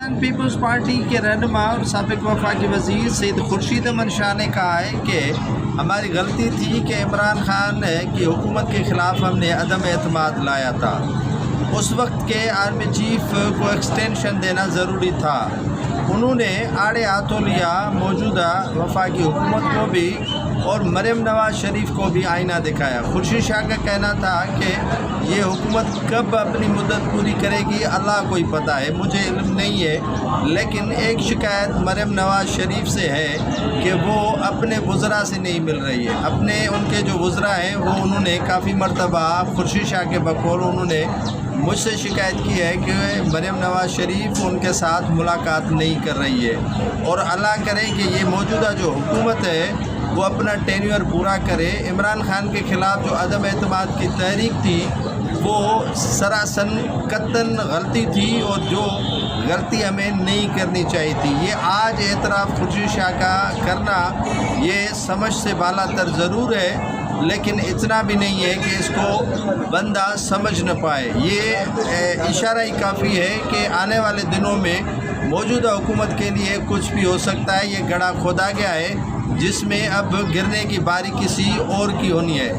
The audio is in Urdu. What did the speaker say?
پاکستان پیپلز پارٹی کے رہنما اور سابق وفاقی وزیر سید خورشید احمد شاہ نے کہا ہے کہ ہماری غلطی تھی کہ عمران خان کی حکومت کے خلاف ہم نے عدم اعتماد لایا تھا۔ اس وقت کے آرمی چیف کو ایکسٹینشن دینا ضروری تھا۔ انہوں نے آڑے ہاتھوں لیا موجودہ وفاقی حکومت کو بھی اور مریم نواز شریف کو بھی آئینہ دکھایا۔ خورشید شاہ کا کہنا تھا کہ یہ حکومت کب اپنی مدت پوری کرے گی اللہ کو ہی پتہ ہے، مجھے علم نہیں ہے، لیکن ایک شکایت مریم نواز شریف سے ہے کہ وہ اپنے وزراء سے نہیں مل رہی ہے۔ ان کے جو وزراء ہیں وہ انہوں نے کافی مرتبہ خورشید شاہ کے بقول انہوں نے مجھ سے شکایت کی ہے کہ مریم نواز شریف ان کے ساتھ ملاقات نہیں کر رہی ہے، اور اللہ کرے کہ یہ موجودہ جو حکومت ہے وہ اپنا ٹینیور پورا کرے۔ عمران خان کے خلاف جو عدم اعتماد کی تحریک تھی وہ سراسر قطعاً غلطی تھی، اور جو غلطی ہمیں نہیں کرنی چاہیے تھی۔ یہ آج اعتراف خورشید شاہ کا کرنا یہ سمجھ سے بالا تر ضرور ہے، لیکن اتنا بھی نہیں ہے کہ اس کو بندہ سمجھ نہ پائے۔ یہ اشارہ ہی کافی ہے کہ آنے والے دنوں میں موجودہ حکومت کے لیے کچھ بھی ہو سکتا ہے۔ یہ گڑھا کھودا گیا ہے جس میں اب گرنے کی باری کسی اور کی ہونی ہے۔